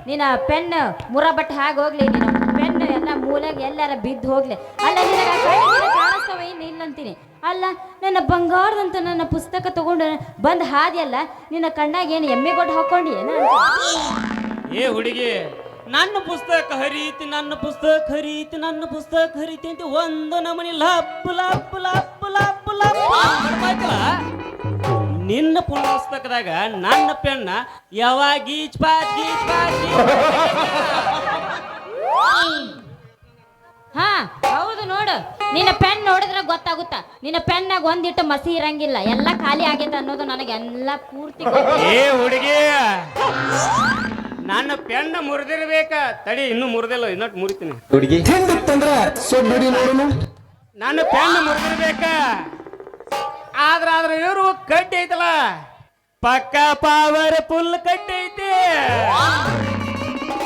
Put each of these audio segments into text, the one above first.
ನಿನ್ನ ಪೆನ್ ಮುರಬಟ್ಟು ಹಾಗೆ ಹೋಗ್ಲಿ, ನಿನ್ನ ಪೆನ್ ಎಲ್ಲ ಮೂಲೆಗೆ ಎಲ್ಲಾರ ಬಿದ್ದು ಹೋಗ್ಲಿ. ಅಲ್ಲ ನಿನಗೆ ಕಾಣಿಸ್ತವ ಇನ್ನು ಇಲ್ಲ ಅಂತೀನಿ. ಅಲ್ಲ ನನ್ನ ಬಂಗಾರದಂತ ನನ್ನ ಪುಸ್ತಕ ತಗೊಂಡು ಬಂದು ಹಾದಿಯಲ್ಲ, ನಿನ್ನ ಕಣ್ಣಾಗ ಏನು ಎಮ್ಮೆ ಗೊಡ್ಡು ಹಾಕೊಂಡು ಏನ? ಏ ಹುಡುಗಿ, ನನ್ನ ಪುಸ್ತಕ ಹರೀತಿ, ನನ್ನ ಪುಸ್ತಕ ಹರೀತಿ, ನನ್ನ ಪುಸ್ತಕ ಹರೀತಿ ಅಂತ ಒಂದು ನಮನಿ ಲಪ್ ಲಪ್ ಲಪ್ ಲಪ್ ಲಪ್ ಮಾಡ್ಬೇಕಲ್ಲ. ನಿನ್ನ ಪುಸ್ತಕದಾಗ ನನ್ನ ಪೆನ್ನ ಯಾವಾಗ ಗೀಚ್ ಪಾಚ್ ಗೀಚ್ ಪಾಚ್ ಹಾ ಹೌದು ನೋಡು, ನಿನ್ನ ಪೆನ್ ನೋಡಿದ್ರೆ ಗೊತ್ತಾಗುತ್ತ. ನಿನ್ನ ಪೆನ್ನಾಗ ಒಂದಿಟ್ಟು ಮಸಿ ಇರಂಗಿಲ್ಲ, ಎಲ್ಲ ಖಾಲಿ ಆಗೈತೆ ಅನ್ನೋದು ನನಗೆ ಎಲ್ಲ ಪೂರ್ತಿ ಏ ಹುಡುಗಿ, ನನ್ನ ಪೆನ್ನ ಮುರಿದಿರ್ಬೇಕ. ತಡಿ, ಇನ್ನೂ ಮುರಿದಿಲ್ಲ, ಇನ್ನೊಟ್ಟು ಮುರಿತೀನಿ. ಹುಡುಗಿ ನನ್ನ ಪೆನ್ನ ಮುರಿದಿರ್ಬೇಕ. ಆದ್ರ ಇವರು ಕಡ್ಡಿ ಐತಲ್ಲ, ಪಕ್ಕ ಪವರ್ ಫುಲ್ ಕಡ್ಡಿ ಐತಿ.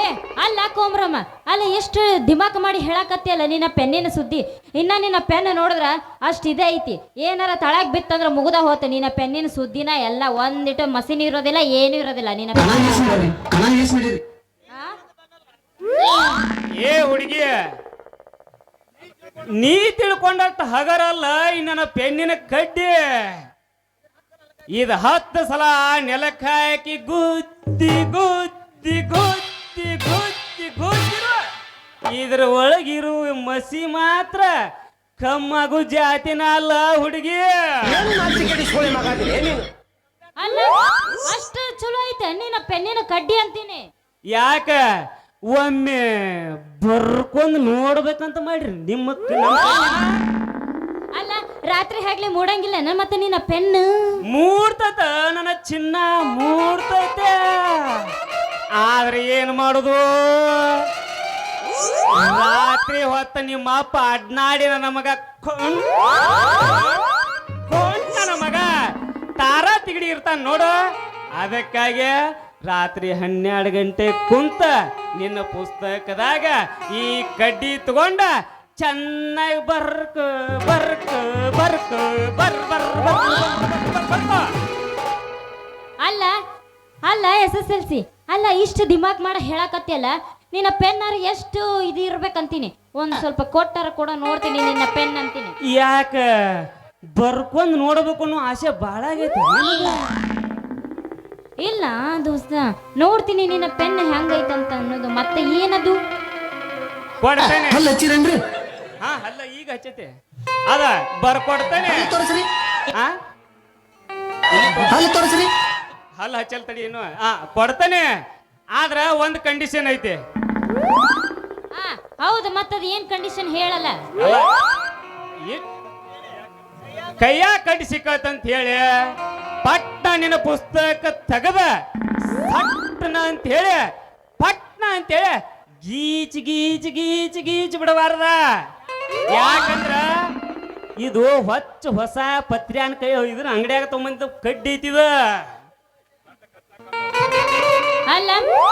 ಏ ಅಲ್ಲ ಕೋಮ್ರಮ್ಮ, ಅಲ್ಲ ಎಷ್ಟು ದಿಮಾಕ್ ಮಾಡಿ ಹೇಳಕತ್ತಿ ಅಲ್ಲ ನಿನ್ನ ಪೆನ್ನಿನ ಸುದ್ದಿ. ಇನ್ನ ನಿನ್ನ ಪೆನ್ ನೋಡಿದ್ರ ಅಷ್ಟು ಇದೇ ಐತಿ. ಏನಾರ ತಳಗ್ ಬಿತ್ತಂದ್ರ ಮುಗ್ದ ಹೋತ ನಿನ್ನ ಪೆನ್ನಿನ ಸುದ್ದಿನ ಎಲ್ಲ. ಒಂದಿಟ್ಟು ಮಸಿನ್ ಇರೋದಿಲ್ಲ, ಏನು ಇರೋದಿಲ್ಲ ನಿನ್ನ ಏ ಹುಡುಗಿ, ನೀ ತಿಳ್ಕೊಂಡಂತ ಹಗರಲ್ಲ ಈ ನನ್ನ ಪೆನ್ನಿನ ಕಡ್ಡಿ. ಇದು 10 ಸಲ ನೆಲಕ್ಕೆ ಹಾಕಿ ಗುದ್ದಿ ಗುದ್ದಿ ಗುದ್ದಿ ಗುದ್ದಿ ಗುದ್ದಿರುವ ಇದ್ರ ಒಳಗಿರುವ ಮಸಿ ಮಾತ್ರ ಕಮ್ಮಗು ಜಾತಿನ ಅಲ್ಲ ಹುಡುಗಿ. ಅಲ್ಲ ಅಷ್ಟು ಚಲೋ ಐತೆ ನಿನ್ನ ಪೆನ್ನಿನ ಕಡ್ಡಿ ಅಂತೀನಿ. ಯಾಕ ಒಮ್ಮೆ ಬರ್ಕೊಂಡ್ ನೋಡ್ಬೇಕಂತ ಮಾಡ್ರಿ ನಿಮ್ಮ ಅಲ್ಲ ರಾತ್ರಿ ಆಗ್ಲಿ ಮೂಡಂಗಿಲ್ಲ ಮತ್ತೆ ನಿನ್ನ ಪೆನ್ ಮೂಡ್ತತ ನನ್ನ ಚಿನ್ನ ಮೂಡ್ತೈತೆ. ಆದ್ರೆ ಏನ್ ಮಾಡುದು, ರಾತ್ರಿ ಹೊತ್ತ ನಿಮ್ಮ ಅಪ್ಪ ಅಡ್ನಾಡಿನ ನಮಗ ನನ್ನ ಮಗ ತಾರಾ ತಿಗಡಿ ಇರ್ತಾನ ನೋಡು. ಅದಕ್ಕಾಗಿ ರಾತ್ರಿ 12 ಗಂಟೆ ಕುಂತ ನಿನ್ನ ಪುಸ್ತಕದಾಗ ಈ ಕಡ್ಡಿ ತಗೊಂಡ ಚೆನ್ನಾಗಿ ಬರ್ಕ ಬರ್ಕ ಬರ್ಕ ಬರ್ ಬರ್ ಬರ್ಕ. ಅಲ್ಲ ಅಲ್ಲ SSLC ಅಲ್ಲ ಇಷ್ಟು ದಿಮಾಕ್ ಮಾಡ ಹೇಳಕತ್ತಿಯಲ್ಲ, ನಿನ್ನ ಪೆನ್ನಾರ ಎಷ್ಟು ಇದು ಇರ್ಬೇಕಂತೀನಿ. ಒಂದ್ ಸ್ವಲ್ಪ ಕೊಟ್ಟಾರ ಕೂಡ ನೋಡ್ತೀನಿ ನಿನ್ನ ಪೆನ್ ಅಂತೀನಿ. ಯಾಕ ಬರ್ಕೊಂಡ್ ನೋಡ್ಬೇಕು ಅನ್ನೋ ಆಸೆ ಬಾಳ ಆಗೈತಿ. ಇಲ್ಲ ದೋಸ್ತ, ನೋಡ್ತೀನಿ ನಿನ್ನ ಪೆನ್ ಹೆಂಗೈತಂತ ಅನ್ನೋದು. ಮತ್ತೆ ಏನದು ಕೊಡ್ತೇನೆ. ಹಚ್ಚಿರೇನ್ರಿ? ಹಾ ಅಲ್ಲ ಈಗ ಹಚ್ಚತೆ ಅದ ಬರ್ಕೊಡ್ತೇನೆ. ತೋರಿಸ್ರಿ, ಹಾ ಅಲ್ಲಿ ತೋರಿಸ್ರಿ. ಹಲ್ಲ ಹಚ್ಚಲ್ ತಡಿ ಏನು. ಕೊಡ್ತೇನೆ, ಆದ್ರ ಒಂದ್ ಕಂಡೀಷನ್ ಐತಿ. ಹಾ ಹೌದು, ಮತ್ತದ ಏನ್ ಕಂಡೀಷನ್ ಹೇಳಲ್ಲ. ಕೈಯ ಕಡ್ಡಿ ಸಿಕ್ಕತ್ತಂತ ಹೇಳಿ ಪಟ್ನ ನಿನ್ನ ಪುಸ್ತಕ ತೆಗದ ಪಟ್ನ ಅಂತ ಹೇಳಿ ಪಟ್ನ ಅಂತೇಳಿ ಗೀಚ್ ಗೀಚ್ ಗೀಚ್ ಗೀಚ್ ಬಿಡಬಾರ್ದ. ಯಾಕಂದ್ರ ಇದು ಹೊಸ ಪತ್ರಿಯಾನ್ ಕೈ ಇದ್ರ ಅಂಗಡಿಯಾಗ ತಗೊಂಬಂದ ಕಡ್ಡಿ ಐತಿದ. ಅಲ್ಲ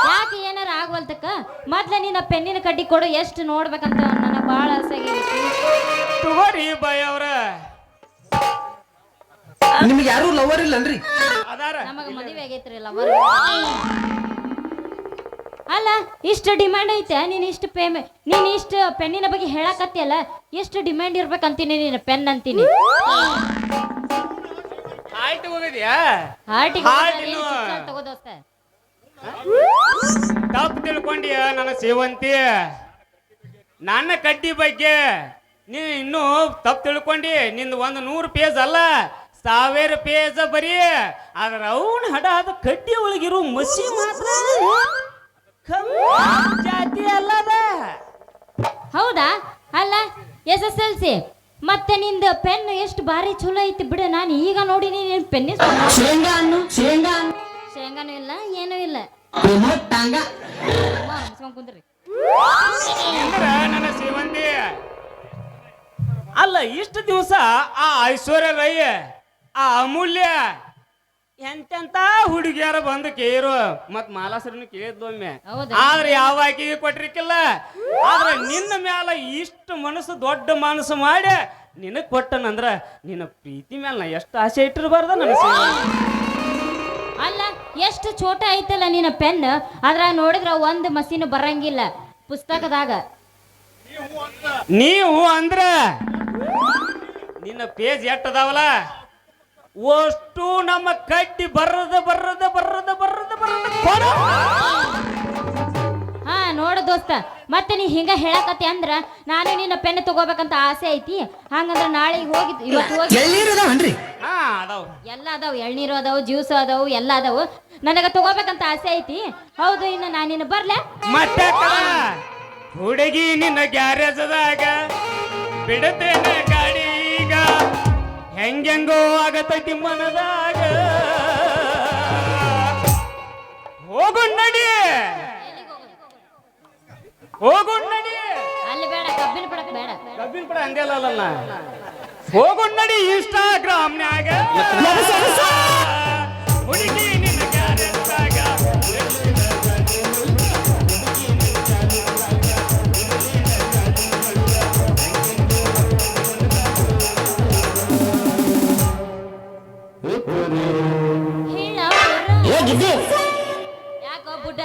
ಯಾಕೆ ಏನಾರ ಆಗ್ವಲ್ತಕ್ಕ, ಮೊದ್ಲ ನಿನ್ನ ಪೆನ್ನಿನ ಕಡ್ಡಿ ಕೊಡು, ಎಷ್ಟು ನೋಡ್ಬೇಕಂತ ನನಗೆ ಬಹಳ ಆಸೆ ಆಗೈತಿ. ತಗೋರಿ ಬಾಯ್ ಅವ್ರ. ನಿಮ್ಗೆ ಯಾರು ಲವರ್ ಇಲ್ಲನ್ರಿ? ಅದಾರ ನಮಗ ಮದುವೆ ಆಗೈತ್ರಿ ಲವರ್. ಅಲ್ಲ ಇಷ್ಟು ಡಿಮ್ಯಾಂಡ್ ಐತೆ, ನೀನ್ ಇಷ್ಟು ನೀನ್ ಇಷ್ಟು ಪೆನ್ನಿನ ಬಗ್ಗೆ ಹೇಳಕತ್ತಿಯಲ್ಲ, ಎಷ್ಟು ಡಿಮ್ಯಾಂಡ್ ಇರ್ಬೇಕಂತೀನಿ ನಿನ್ನ ಪೆನ್ ಅಂತೀನಿ. ಆಯ್ತು ಹೋಗಿದ್ಯಾ? ಹಾರ್ಟಿಗೆ ತಗೋದೋಸ್ತ. ತಪ್ಪು ತಿಳ್ಕೊಂಡಿಯ ನನ್ನ ಸೇವಂತಿ. ನನ್ನ ಕಡ್ಡಿ ಬಗ್ಗೆ ನೀ ಇನ್ನೂ ತಪ್ಪು ತಿಳ್ಕೊಂಡಿ. ನಿಂದು 100 ಪೇಜ್ ಅಲ್ಲ 1000 ಪೇಜ್ ಬರೀ. ಆದ್ರ ಅವನ್ ಹಡ ಅದ ಕಡ್ಡಿ ಒಳಗಿರೋ ಮಸಿ ಮಾತ್ರ ಜಾತಿ ಅಲ್ಲದ. ಹೌದಾ? ಅಲ್ಲ SSLC ಮತ್ತೆ ನಿಂದ ಪೆನ್ ಎಷ್ಟು ಬಾರಿ ಚಲೋ ಐತಿ ಬಿಡು. ನಾನು ಈಗ ನೋಡಿನಿ ನಿನ್ ಪೆನ್. ಶೇಂಗಾನು ಇಲ್ಲ, ಏನೂ ಇಲ್ಲ. ಕುಂದ್ರಿ ನನ್ನ ಸೇವಂತಿ. ಅಲ್ಲ ಇಷ್ಟು ದಿವಸ ಆ ಐಶ್ವರ್ಯ ರೈ, ಆ ಅಮೂಲ್ಯ ಎಂತೆಂತ ಹುಡುಗಿಯಾರ ಬಂದು ಕೇರು ಮತ್ ಮಾಲಾಸರನ್ನು ಕೇಳಿದ್ಲು ಒಮ್ಮೆ. ಆದ್ರೆ ಯಾವ ಆಕೆಗೆ ಕೊಟ್ಟಿರ್ಕಿಲ್ಲ. ಆದ್ರೆ ನಿನ್ನ ಮ್ಯಾಲ ಇಷ್ಟು ಮನಸ್ಸು ದೊಡ್ಡ ಮನಸ್ಸು ಮಾಡಿ ನಿನಗ್ ಕೊಟ್ಟನಂದ್ರ ನಿನ್ನ ಪ್ರೀತಿ ಮ್ಯಾಲ ನಾ ಎಷ್ಟು ಆಸೆ ಇಟ್ಟಿರಬಾರ್ದ ನನ್ನ ಸೇವೆ. ಅಲ್ಲ ಎಷ್ಟು ಚೋಟ ಐತಲ್ಲ ನಿನ್ನ ಪೆನ್, ಅದ್ರಾಗ ನೋಡಿದ್ರ ಒಂದು ಮಸೀನು ಬರಂಗಿಲ್ಲ ಪುಸ್ತಕದಾಗ. ನೀವು ಅಂದ್ರ ನಿನ್ನ ಪೇಜ್ ಎಟ್ಟದಾವಲ್ಲ ಅಷ್ಟು ನಮ್ಮ ಕಡ್ಡಿ ಬರದ ಹಾ ನೋಡು ದೋಸ್ತ, ಮತ್ತೆ ನೀ ಹಿಂಗ ಹೇಳಕತ್ತಿ ಅಂದ್ರ ನಾನು ನಿನ್ನ ಪೆನ್ ತಗೋಬೇಕಂತ ಆಸೆ ಐತಿ. ಹಂಗಂದ್ರ ನಾಳೆ ಇವತ್ತು ಹೋಗಿ ಎಳ್ನೀರದವನ್ರಿ? ಹಾ ಅದಾವ, ಎಲ್ಲ ಅದಾವು, ಎಳ್ನೀರು ಅದಾವು, ಜ್ಯೂಸ್ ಅದಾವು, ಎಲ್ಲ ಅದಾವು. ನನಗ ತಗೋಬೇಕಂತ ಆಸೆ ಐತಿ. ಹೌದು, ಇನ್ನು ನಾನು ನಿನ್ನ ಬರ್ಲೆ ಮತ್ತೆ ಹುಡುಗಿ ನಿನ್ನ ಗ್ಯಾರೇಜದಾಗ ಬಿಡತೇನೆ ಗಾಡಿ ಈಗ, ಹೆಂಗೆಂಗೋ ಆಗತೈತಿ ಮನದಾಗ. ಹೋಗು ನಡಿ, ಹೋಗು ನಡಿ. ಅಲ್ಲಿ ಬೇಡ, ಕಬ್ಬಿನ ಪಡಕ್ ಬೇಡ. ಕಬ್ಬಿನ ಪಡ ಅಂದೆಲ್ಲ ಹೋಗು ನಡಿ. ಇನ್ಸ್ಟಾಗ್ರಾಮ್ನ್ಯಾಗ ಹುಡುಗಿ ನಿನ್ನ ಗ್ಯಾರೇಜದಾಗ ಯಾಕೋ ಬುಡ್ಡ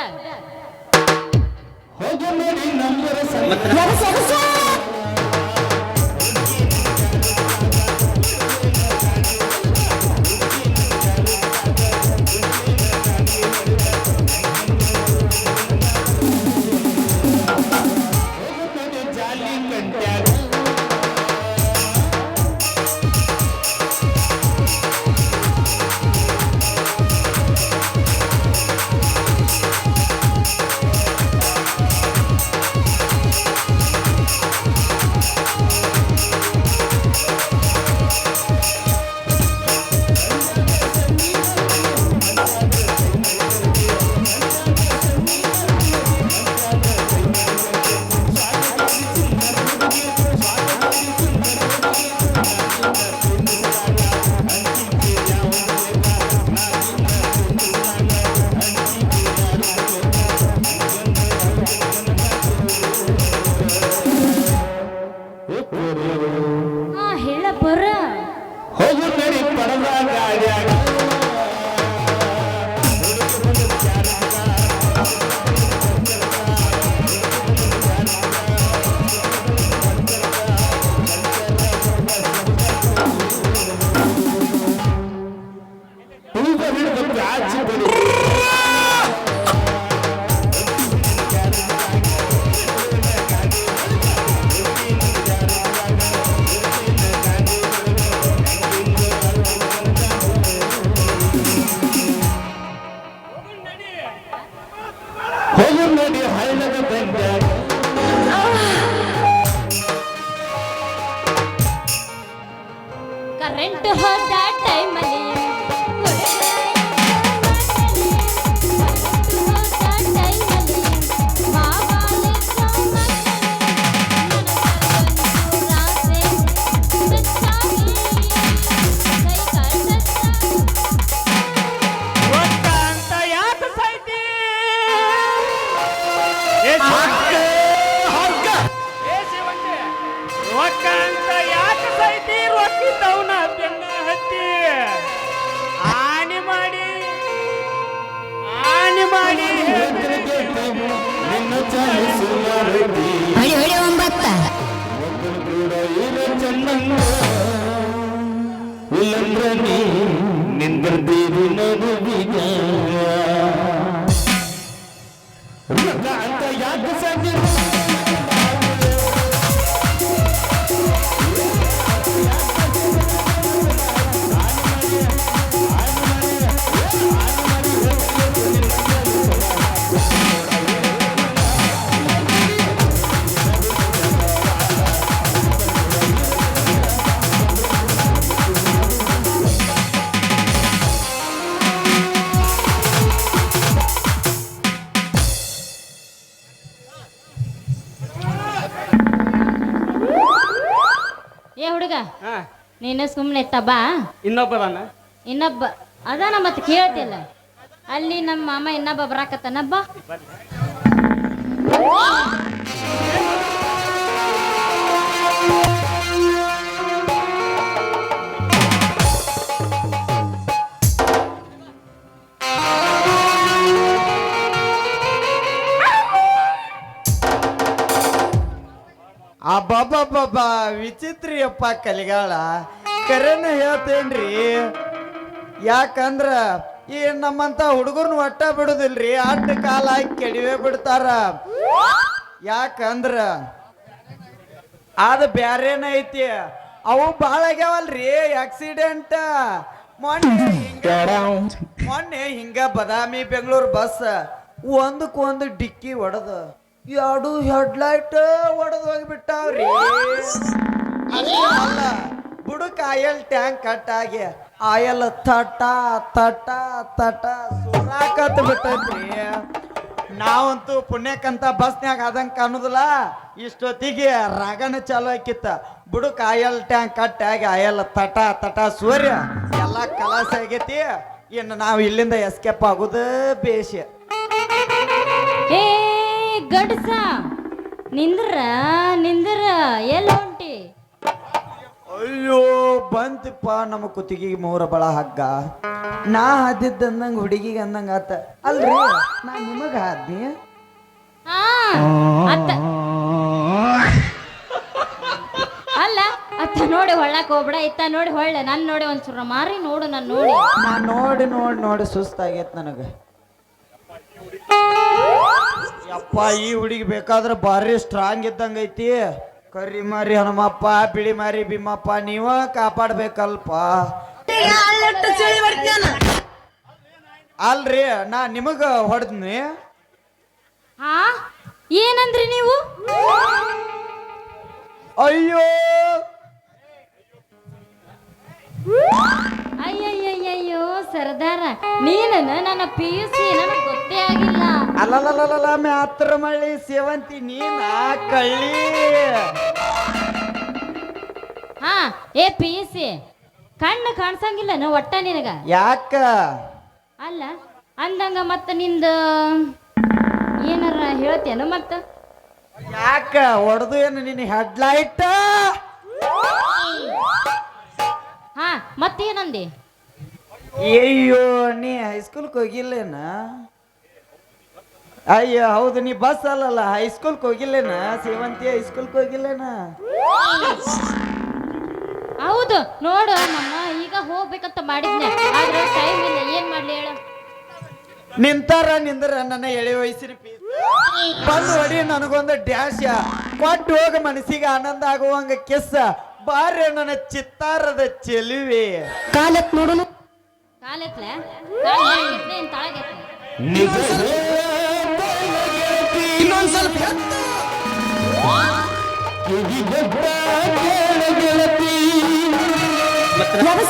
ಕರೆಂಟ್ ಹೋದ ಟೈಮಲ್ಲಿ ಹೊಡಿ 9 ನಿಂದಿರ್ತೀವಿ ನಗುವಿನ ಯಾಕೆ ಸಂಜೆ ಏ ಹುಡುಗ, ನೀನು ಸುಮ್ಮನೆ ಬಾ. ಇನ್ನೊಬ್ಬ ಅದಾನ, ಮತ್ತೆ ಕೇಳ್ತಿಲ್ಲ. ಅಲ್ಲಿ ನಮ್ಮ ಮಾಮ ಇನ್ನೊಬ್ಬ ಬರಾಕತ್ತಾನ, ಬಾ. ಅಬ್ಬಬ್ಬ ವಿಚಿತ್ರಿಯಪ್ಪ ಕಲಿಗಾಳ ಕರೆನ ಹೇಳ್ತೇನ್ರಿ. ಯಾಕಂದ್ರ ಈ ನಮ್ಮಂತ ಹುಡುಗರ್ನ ಒಟ್ಟ ಬಿಡುದಿಲ್ರಿ, ಅಡ್ಡ ಕಾಲ ಹಾಕಿ ಕೆಡವೆ ಬಿಡ್ತಾರ. ಯಾಕಂದ್ರ ಅದ ಬ್ಯಾರೇನ ಐತಿ, ಅವು ಬಾಳ ಆಗ್ಯಾವಲ್ರಿ ಆಕ್ಸಿಡೆಂಟ್. ಮೊನ್ನೆ ಹಿಂಗ ಬದಾಮಿ ಬೆಂಗಳೂರು ಬಸ್ ಒಂದಕ್ಕೊಂದು ಡಿಕ್ಕಿ ಹೊಡೆದು 2 ಹೆಡ್ಲೈಟ್ ಹೊಡೆದು ಹೋಗ್ಬಿಟ್ಟಾವ್ರಿ. ಅಲ್ಲ ಬುಡಕ್ ಆಯಲ್ ಟ್ಯಾಂಕ್ ಕಟ್ಟಾಗಿ ಆಯಲ್ ತಟ ತಟ ತಟ ಸುರಾಕತ್ ಬಿಟ್ಟೈತ್ರಿ. ನಾವಂತೂ ಪುಣ್ಯಕ್ಕಂತ ಬಸ್ನ್ಯಾಗ ಆದಂಗ ಕಾಣುದಿಲ್ಲ, ಇಷ್ಟೊತ್ತಿಗೆ ರಗಣ ಚಾಲು ಆಕಿತ್ತ. ಬುಡಕ್ ಆಯಲ್ ಟ್ಯಾಂಕ್ ಕಟ್ಟಾಗಿ ಆಯಲ್ ತಟ ತಟ ಸೂರ್ಯ ಎಲ್ಲ ಕಲಾಸ ಆಗೈತಿ. ಇನ್ನು ನಾವು ಇಲ್ಲಿಂದ ಎಸ್ಕೇಪ್ ಆಗುದ ಬೇಷ. ಏ ಗಡ್ಸ ನಿಂದ್ರ ನಿಂದ್ರ ಎಲ್ಲ ಹೊಂಟಿ? ಅಯ್ಯೋ ಬಂತಿಪ್ಪ ನಮ್ಮ ಕುತ್ತಿಗೆ 3 ಬಳ ಹಗ್ಗ. ನಾ ಹದ್ದಿದ್ದ ಅಂದಂಗ ಹುಡುಗಿಗೆ ಅಂದಂಗ ಆತ ಅಲ್ರಿ, ನಾ ನಿಮಗ ಹಾದ್ನಿ. ಹಾ ಅತ್ತ ಅಲ್ಲ ಅತ್ತ ನೋಡಿ ಹೊಳ್ಳಕ್ ಹೋಗ್ಬಿಡ, ಇತ್ತ ನೋಡಿ ಹೊಳ್ಳೆ ನನ್ ನೋಡಿ ಒಂಚೂರ ಮಾರಿ ನೋಡು, ನನ್ ನೋಡಿ. ನಾ ನೋಡಿ ನೋಡಿ ನೋಡಿ ಸುಸ್ತಾಗೈತ್ ನನಗ. ಯಪ್ಪ ಈ ಹುಡುಗಿ ಬೇಕಾದ್ರೆ ಭಾರಿ ಸ್ಟ್ರಾಂಗ್ ಇದ್ದಂಗ ಐತಿ. ಕರಿ ಮಾರಿ ಹನುಮಪ್ಪ, ಬಿಳಿ ಮಾರಿ ಭೀಮಪ್ಪ, ನೀವ ಕಾಪಾಡ್ಬೇಕಲ್ಪ. ಅಲ್ರಿ ನಾ ನಿಮಗ ಹೊಡೆದ್ನಿ. ಹಾ ಏನಂದ್ರಿ ನೀವು? ಅಯ್ಯೋ ಅಯ್ಯಯ್ಯಯ್ಯೋ ಸರ್ದಾರ, ನೀನ ನನ್ನ PUC ನನಗೆ ಗೊತ್ತೇ ಆಗಿಲ್ಲ. ಅಲ್ಲಲ್ಲ ಮ್ಯಾತ್ರ ಮಳ್ಳಿ ಸೇವಂತಿ ನೀನ ಕಳ್ಳಿ. ಹಾ ಏ PUC ಕಣ್ಣು ಕಾಣ್ಸಂಗಿಲ್ಲ ನಾ ಒಟ್ಟ ನಿನಗ. ಯಾಕ? ಅಲ್ಲ ಅಂದಂಗ ಮತ್ತ ನಿಂದ ಏನಾರ ಹೇಳ್ತೇನು ಮತ್ತ? ಯಾಕ ಹೊಡೆದು ಏನು ನಿನ್ನ ಹೆಡ್ಲೈಟ್? ಹಾ ಮತ್ತೇನಂದಿ? ಅಯ್ಯೋ ನೀ ಹೈಸ್ಕೂಲ್ಗೆ ಹೋಗಿಲ್ಲೇನ? ಅಯ್ಯೋ ಹೌದು, ನೀ ಬಸ್ ಅಲ್ಲಲ್ಲ ಹೈಸ್ಕೂಲ್ಗೆ ಹೋಗಿಲ್ಲೇನ? ಸೇವಂತಿ ಹೈಸ್ಕೂಲ್ಗೆ ಹೋಗಿಲ್ಲೇನ? ಹೌದು ನೋಡು, ನಮ್ಮ ಈಗ ಹೋಗ್ಬೇಕಂತ ಮಾಡಿದ್ನೆ, ಆದ್ರೆ ಟೈಮ್ ಇಲ್ಲ. ಏನ್ ಮಾಡ್ಲಿ ಹೇಳು? ನಿಂತಾರ ನಿಂದ್ರ ನನ್ನ ಎಳೆ ವಯಸ್ಸಿನ ಬಂದು ಹೊಡಿ ನನಗೊಂದು ಡ್ಯಾಶ್ ಕೊಟ್ಟು ಹೋಗ ಮನಸ್ಸಿಗೆ ಆನಂದ ಆಗುವಂಗ ಕಿಸ್ಸ ಬಾರ್ಯ ನನ್ನ ಚಿತ್ತಾರದ ಚೆಲುವೆ. ಕಾಲತ್ ನೋಡಲು ಕಾಲೆತ್ಲೆ ತಳಗೆತ್ಲೆ ಇನ್ನೊಂದ್ಸಲ್ಪ ನಮ್ಮ